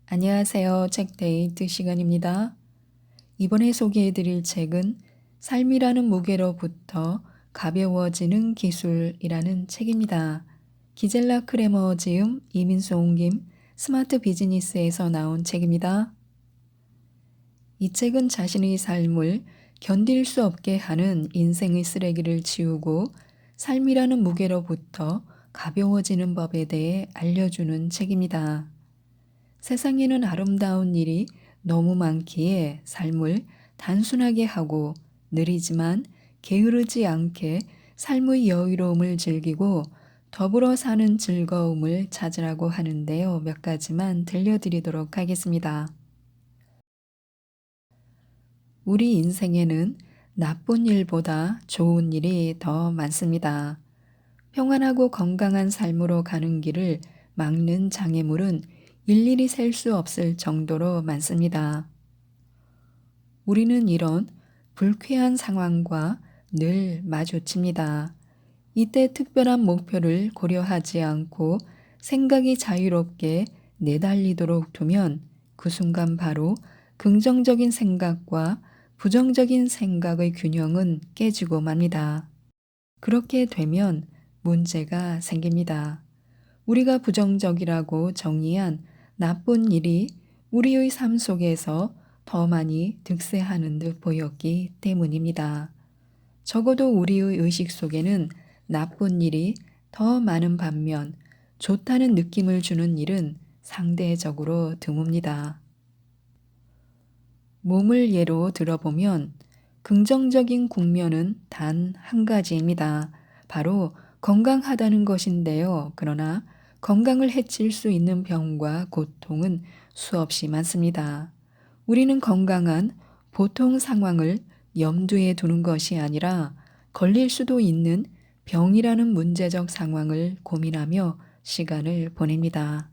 안녕하세요. 책데이트 시간입니다. 이번에 소개해드릴 책은 삶이라는 무게로부터 가벼워지는 기술이라는 책입니다. 기젤라 크레머 지음, 이민수 옮김, 스마트 비즈니스에서 나온 책입니다. 이 책은 자신의 삶을 견딜 수 없게 하는 인생의 쓰레기를 지우고 삶이라는 무게로부터 가벼워지는 법에 대해 알려주는 책입니다. 세상에는 아름다운 일이 너무 많기에 삶을 단순하게 하고 느리지만 게으르지 않게 삶의 여유로움을 즐기고 더불어 사는 즐거움을 찾으라고 하는데요. 몇 가지만 들려드리도록 하겠습니다. 우리 인생에는 나쁜 일보다 좋은 일이 더 많습니다. 평안하고 건강한 삶으로 가는 길을 막는 장애물은 일일이 셀 수 없을 정도로 많습니다. 우리는 이런 불쾌한 상황과 늘 마주칩니다. 이때 특별한 목표를 고려하지 않고 생각이 자유롭게 내달리도록 두면 그 순간 바로 긍정적인 생각과 부정적인 생각의 균형은 깨지고 맙니다. 그렇게 되면 문제가 생깁니다. 우리가 부정적이라고 정의한 나쁜 일이 우리의 삶 속에서 더 많이 득세하는 듯 보였기 때문입니다. 적어도 우리의 의식 속에는 나쁜 일이 더 많은 반면 좋다는 느낌을 주는 일은 상대적으로 드뭅니다. 몸을 예로 들어보면 긍정적인 국면은 단 한 가지입니다. 바로 건강하다는 것인데요. 그러나 건강을 해칠 수 있는 병과 고통은 수없이 많습니다. 우리는 건강한 보통 상황을 염두에 두는 것이 아니라 걸릴 수도 있는 병이라는 문제적 상황을 고민하며 시간을 보냅니다.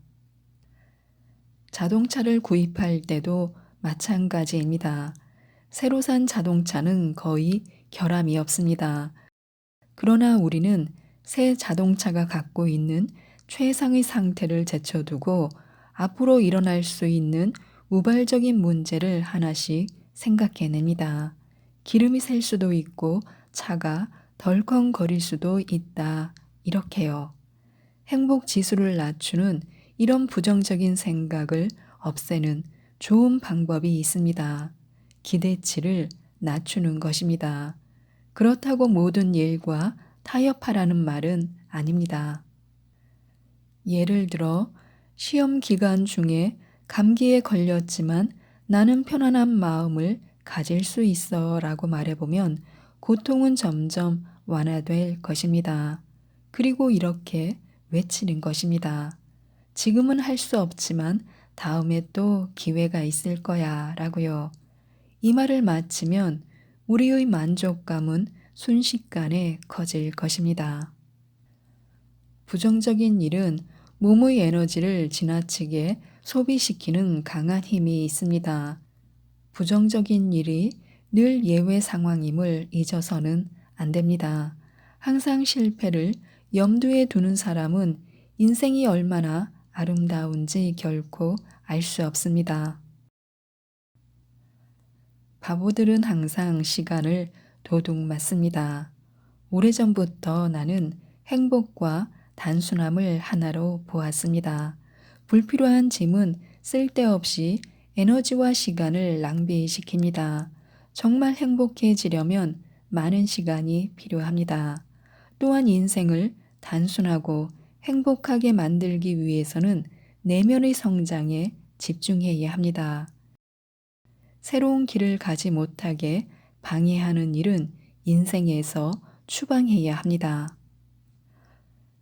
자동차를 구입할 때도 마찬가지입니다. 새로 산 자동차는 거의 결함이 없습니다. 그러나 우리는 새 자동차가 갖고 있는 최상의 상태를 제쳐두고 앞으로 일어날 수 있는 우발적인 문제를 하나씩 생각해냅니다. 기름이 셀 수도 있고 차가 덜컹거릴 수도 있다. 이렇게요. 행복 지수를 낮추는 이런 부정적인 생각을 없애는 좋은 방법이 있습니다. 기대치를 낮추는 것입니다. 그렇다고 모든 일과 타협하라는 말은 아닙니다. 예를 들어 시험 기간 중에 감기에 걸렸지만 나는 편안한 마음을 가질 수 있어 라고 말해보면 고통은 점점 완화될 것입니다. 그리고 이렇게 외치는 것입니다. 지금은 할 수 없지만 다음에 또 기회가 있을 거야 라고요. 이 말을 마치면 우리의 만족감은 순식간에 커질 것입니다. 부정적인 일은 몸의 에너지를 지나치게 소비시키는 강한 힘이 있습니다. 부정적인 일이 늘 예외 상황임을 잊어서는 안 됩니다. 항상 실패를 염두에 두는 사람은 인생이 얼마나 아름다운지 결코 알 수 없습니다. 바보들은 항상 시간을 도둑 맞습니다. 오래전부터 나는 행복과 단순함을 하나로 보았습니다. 불필요한 짐은 쓸데없이 에너지와 시간을 낭비시킵니다. 정말 행복해지려면 많은 시간이 필요합니다. 또한 인생을 단순하고 행복하게 만들기 위해서는 내면의 성장에 집중해야 합니다. 새로운 길을 가지 못하게 방해하는 일은 인생에서 추방해야 합니다.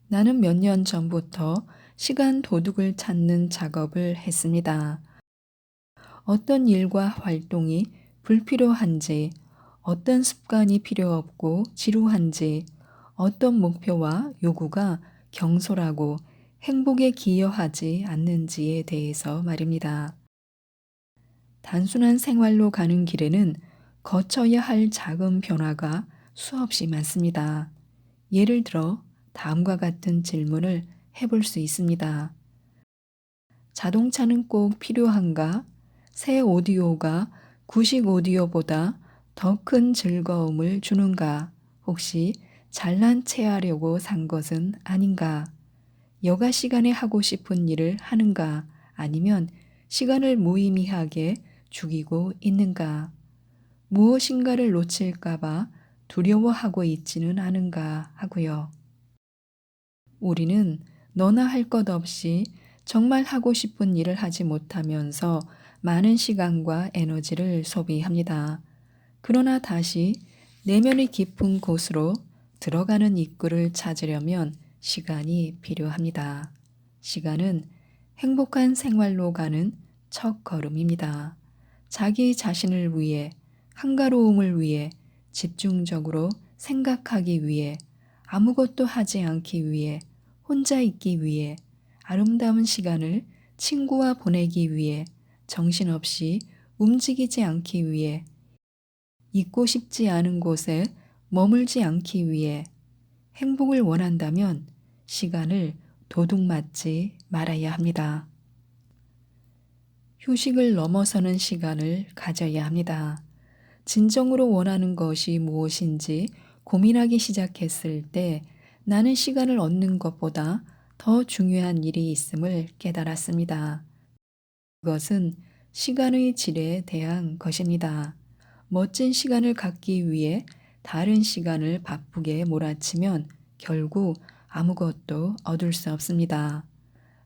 나는 몇 년 전부터 시간 도둑을 찾는 작업을 했습니다. 어떤 일과 활동이 불필요한지, 어떤 습관이 필요 없고 지루한지, 어떤 목표와 요구가 경솔하고 행복에 기여하지 않는지에 대해서 말입니다. 단순한 생활로 가는 길에는 거쳐야 할 작은 변화가 수없이 많습니다. 예를 들어 다음과 같은 질문을 해볼 수 있습니다. 자동차는 꼭 필요한가? 새 오디오가 구식 오디오보다 더 큰 즐거움을 주는가? 혹시 잘난 체하려고 산 것은 아닌가? 여가 시간에 하고 싶은 일을 하는가? 아니면 시간을 무의미하게 죽이고 있는가? 무엇인가를 놓칠까봐 두려워하고 있지는 않은가 하고요. 우리는 너나 할 것 없이 정말 하고 싶은 일을 하지 못하면서 많은 시간과 에너지를 소비합니다. 그러나 다시 내면의 깊은 곳으로 들어가는 입구를 찾으려면 시간이 필요합니다. 시간은 행복한 생활로 가는 첫 걸음입니다. 자기 자신을 위해, 한가로움을 위해, 집중적으로 생각하기 위해, 아무것도 하지 않기 위해, 혼자 있기 위해, 아름다운 시간을 친구와 보내기 위해, 정신없이 움직이지 않기 위해, 있고 싶지 않은 곳에 머물지 않기 위해, 행복을 원한다면 시간을 도둑맞지 말아야 합니다. 휴식을 넘어서는 시간을 가져야 합니다. 진정으로 원하는 것이 무엇인지 고민하기 시작했을 때 나는 시간을 얻는 것보다 더 중요한 일이 있음을 깨달았습니다. 그것은 시간의 질에 대한 것입니다. 멋진 시간을 갖기 위해 다른 시간을 바쁘게 몰아치면 결국 아무것도 얻을 수 없습니다.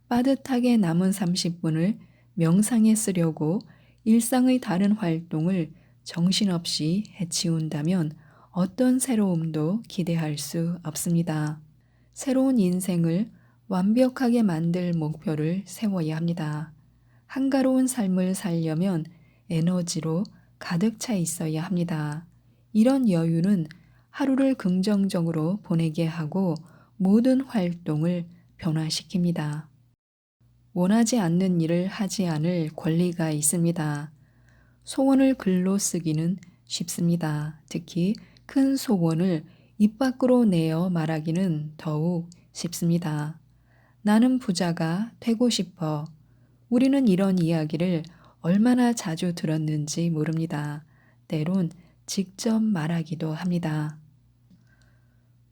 빠듯하게 남은 30분을 명상에 쓰려고 일상의 다른 활동을 정신없이 해치운다면 어떤 새로움도 기대할 수 없습니다. 새로운 인생을 완벽하게 만들 목표를 세워야 합니다. 한가로운 삶을 살려면 에너지로 가득 차 있어야 합니다. 이런 여유는 하루를 긍정적으로 보내게 하고 모든 활동을 변화시킵니다. 원하지 않는 일을 하지 않을 권리가 있습니다. 소원을 글로 쓰기는 쉽습니다. 특히 큰 소원을 입 밖으로 내어 말하기는 더욱 쉽습니다. 나는 부자가 되고 싶어. 우리는 이런 이야기를 얼마나 자주 들었는지 모릅니다. 때론 직접 말하기도 합니다.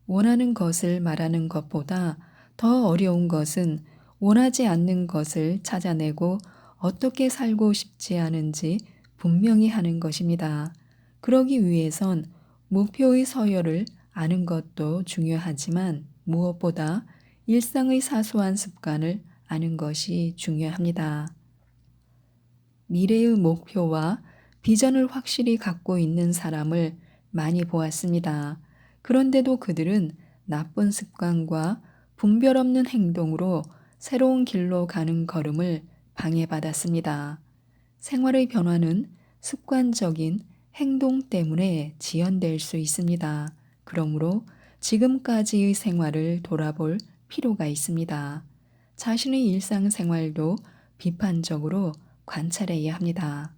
원하는 것을 말하는 것보다 더 어려운 것은 원하지 않는 것을 찾아내고 어떻게 살고 싶지 않은지 분명히 하는 것입니다. 그러기 위해선 목표의 서열을 아는 것도 중요하지만 무엇보다 일상의 사소한 습관을 아는 것이 중요합니다. 미래의 목표와 비전을 확실히 갖고 있는 사람을 많이 보았습니다. 그런데도 그들은 나쁜 습관과 분별 없는 행동으로 새로운 길로 가는 걸음을 방해받았습니다. 생활의 변화는 습관적인 행동 때문에 지연될 수 있습니다. 그러므로 지금까지의 생활을 돌아볼 필요가 있습니다. 자신의 일상생활도 비판적으로 관찰해야 합니다.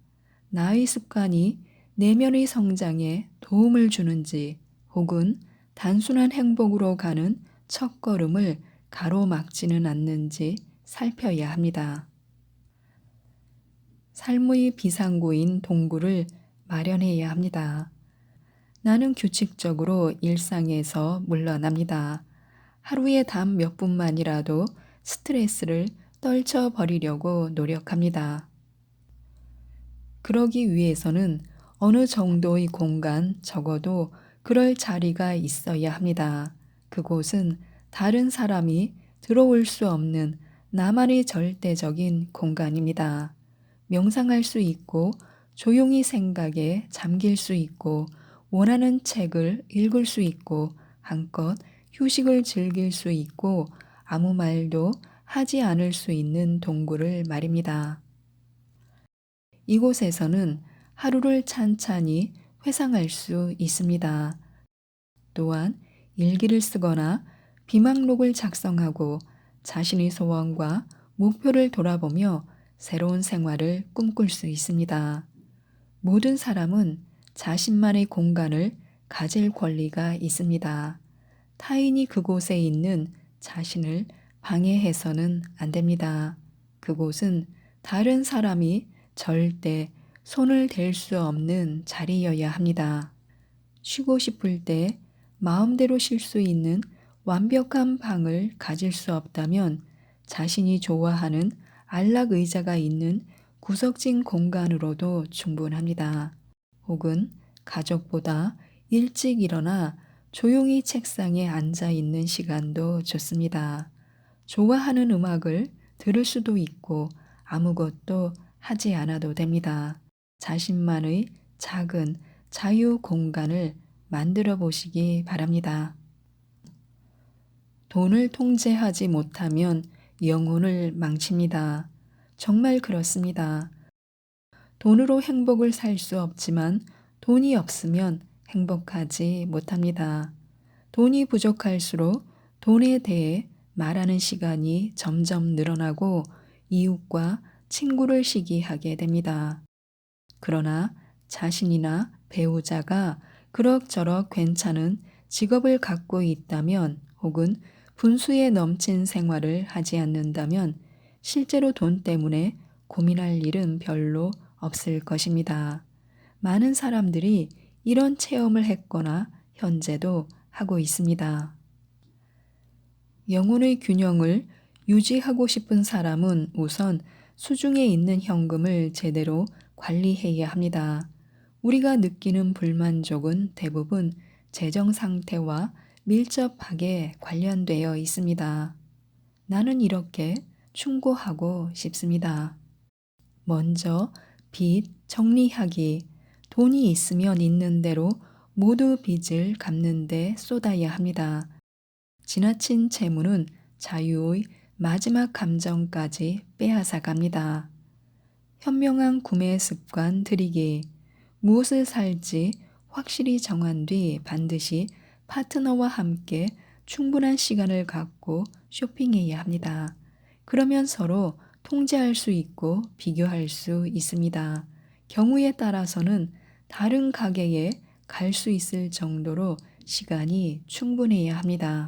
나의 습관이 내면의 성장에 도움을 주는지 혹은 단순한 행복으로 가는 첫걸음을 가로막지는 않는지 살펴야 합니다. 삶의 비상구인 동굴을 마련해야 합니다. 나는 규칙적으로 일상에서 물러납니다. 하루에 단 몇 분만이라도 스트레스를 떨쳐버리려고 노력합니다. 그러기 위해서는 어느 정도의 공간, 적어도 그럴 자리가 있어야 합니다. 그곳은 다른 사람이 들어올 수 없는 나만의 절대적인 공간입니다. 명상할 수 있고, 조용히 생각에 잠길 수 있고, 원하는 책을 읽을 수 있고, 한껏 휴식을 즐길 수 있고, 아무 말도 하지 않을 수 있는 동굴을 말입니다. 이곳에서는 하루를 찬찬히 회상할 수 있습니다. 또한 일기를 쓰거나 비망록을 작성하고 자신의 소원과 목표를 돌아보며 새로운 생활을 꿈꿀 수 있습니다. 모든 사람은 자신만의 공간을 가질 권리가 있습니다. 타인이 그곳에 있는 자신을 방해해서는 안 됩니다. 그곳은 다른 사람이 절대 손을 댈 수 없는 자리여야 합니다. 쉬고 싶을 때 마음대로 쉴 수 있는 완벽한 방을 가질 수 없다면 자신이 좋아하는 안락 의자가 있는 구석진 공간으로도 충분합니다. 혹은 가족보다 일찍 일어나 조용히 책상에 앉아 있는 시간도 좋습니다. 좋아하는 음악을 들을 수도 있고 아무것도 하지 않아도 됩니다. 자신만의 작은 자유 공간을 만들어 보시기 바랍니다. 돈을 통제하지 못하면 영혼을 망칩니다. 정말 그렇습니다. 돈으로 행복을 살 수 없지만 돈이 없으면 행복하지 못합니다. 돈이 부족할수록 돈에 대해 말하는 시간이 점점 늘어나고 이웃과 친구를 시기하게 됩니다. 그러나 자신이나 배우자가 그럭저럭 괜찮은 직업을 갖고 있다면 혹은 분수에 넘친 생활을 하지 않는다면 실제로 돈 때문에 고민할 일은 별로 없을 것입니다. 많은 사람들이 이런 체험을 했거나 현재도 하고 있습니다. 영혼의 균형을 유지하고 싶은 사람은 우선 수중에 있는 현금을 제대로 관리해야 합니다. 우리가 느끼는 불만족은 대부분 재정 상태와 밀접하게 관련되어 있습니다. 나는 이렇게 충고하고 싶습니다. 먼저 빚 정리하기. 돈이 있으면 있는 대로 모두 빚을 갚는 데 쏟아야 합니다. 지나친 채무는 자유의 마지막 감정까지 빼앗아 갑니다. 현명한 구매 습관 들이기. 무엇을 살지 확실히 정한 뒤 반드시 파트너와 함께 충분한 시간을 갖고 쇼핑해야 합니다. 그러면 서로 통제할 수 있고 비교할 수 있습니다. 경우에 따라서는 다른 가게에 갈 수 있을 정도로 시간이 충분해야 합니다.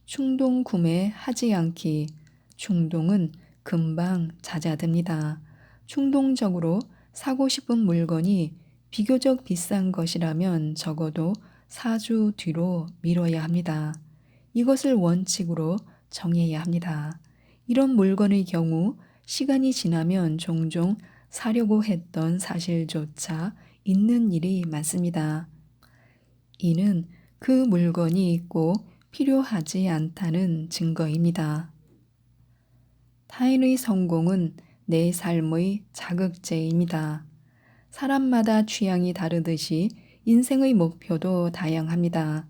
충동 구매하지 않기. 충동은 금방 잦아듭니다. 충동적으로 사고 싶은 물건이 비교적 비싼 것이라면 적어도 4주 뒤로 미뤄야 합니다. 이것을 원칙으로 정해야 합니다. 이런 물건의 경우 시간이 지나면 종종 사려고 했던 사실조차 있는 일이 많습니다. 이는 그 물건이 꼭 필요하지 않다는 증거입니다. 타인의 성공은 내 삶의 자극제입니다. 사람마다 취향이 다르듯이 인생의 목표도 다양합니다.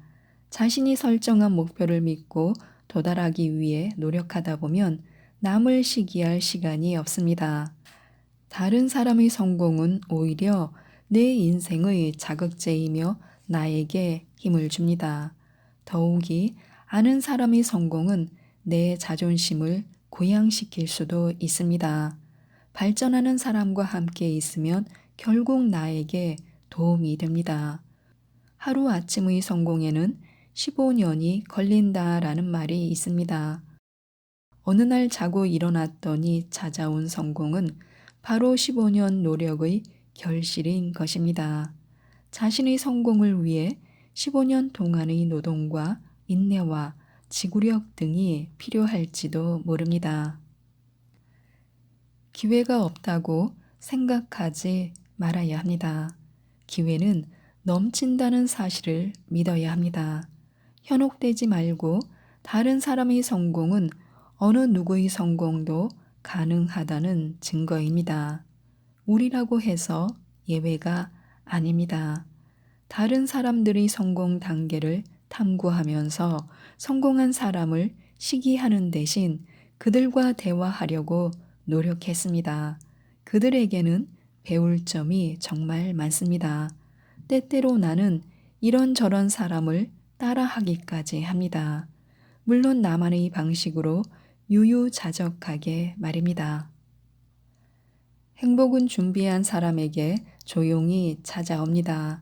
자신이 설정한 목표를 믿고 도달하기 위해 노력하다 보면 남을 시기할 시간이 없습니다. 다른 사람의 성공은 오히려 내 인생의 자극제이며 나에게 힘을 줍니다. 더욱이 아는 사람의 성공은 내 자존심을 고양시킬 수도 있습니다. 발전하는 사람과 함께 있으면 결국 나에게 도움이 됩니다. 하루아침의 성공에는 15년이 걸린다라는 말이 있습니다. 어느 날 자고 일어났더니 찾아온 성공은 바로 15년 노력의 결실인 것입니다. 자신의 성공을 위해 15년 동안의 노동과 인내와 지구력 등이 필요할지도 모릅니다. 기회가 없다고 생각하지 말아야 합니다. 기회는 넘친다는 사실을 믿어야 합니다. 현혹되지 말고 다른 사람의 성공은 어느 누구의 성공도 가능하다는 증거입니다. 우리라고 해서 예외가 아닙니다. 다른 사람들의 성공 단계를 탐구하면서 성공한 사람을 시기하는 대신 그들과 대화하려고 노력했습니다. 그들에게는 배울 점이 정말 많습니다. 때때로 나는 이런저런 사람을 따라하기까지 합니다. 물론 나만의 방식으로 유유자적하게 말입니다. 행복은 준비한 사람에게 조용히 찾아옵니다.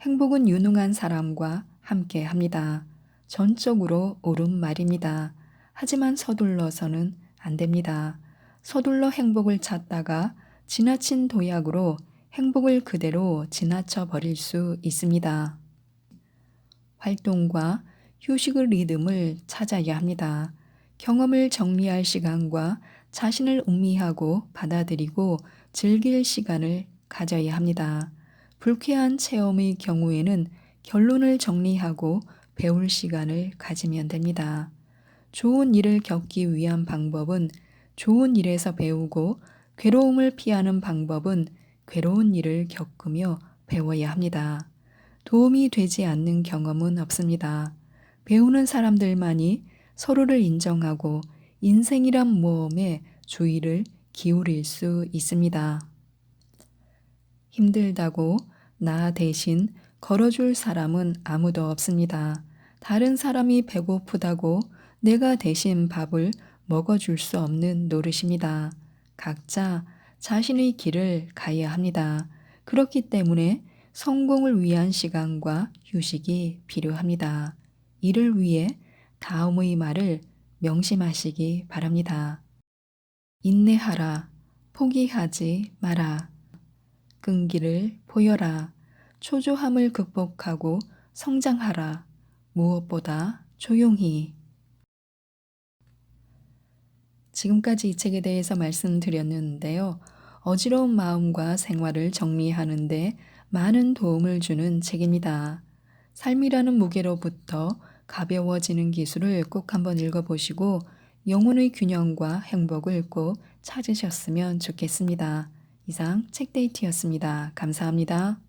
행복은 유능한 사람과 함께 합니다. 전적으로 옳은 말입니다. 하지만 서둘러서는 안 됩니다. 서둘러 행복을 찾다가 지나친 도약으로 행복을 그대로 지나쳐 버릴 수 있습니다. 활동과 휴식의 리듬을 찾아야 합니다. 경험을 정리할 시간과 자신을 음미하고 받아들이고 즐길 시간을 가져야 합니다. 불쾌한 체험의 경우에는 결론을 정리하고 배울 시간을 가지면 됩니다. 좋은 일을 겪기 위한 방법은 좋은 일에서 배우고 괴로움을 피하는 방법은 괴로운 일을 겪으며 배워야 합니다. 도움이 되지 않는 경험은 없습니다. 배우는 사람들만이 서로를 인정하고 인생이란 모험에 주의를 기울일 수 있습니다. 힘들다고 나 대신 걸어줄 사람은 아무도 없습니다. 다른 사람이 배고프다고 내가 대신 밥을 먹어줄 수 없는 노릇입니다. 각자 자신의 길을 가야 합니다. 그렇기 때문에 성공을 위한 시간과 휴식이 필요합니다. 이를 위해 다음의 말을 명심하시기 바랍니다. 인내하라. 포기하지 마라. 끈기를 보여라. 초조함을 극복하고 성장하라. 무엇보다 조용히. 지금까지 이 책에 대해서 말씀드렸는데요. 어지러운 마음과 생활을 정리하는데 많은 도움을 주는 책입니다. 삶이라는 무게로부터 가벼워지는 기술을 꼭 한번 읽어보시고 영혼의 균형과 행복을 꼭 찾으셨으면 좋겠습니다. 이상 책데이트였습니다. 감사합니다.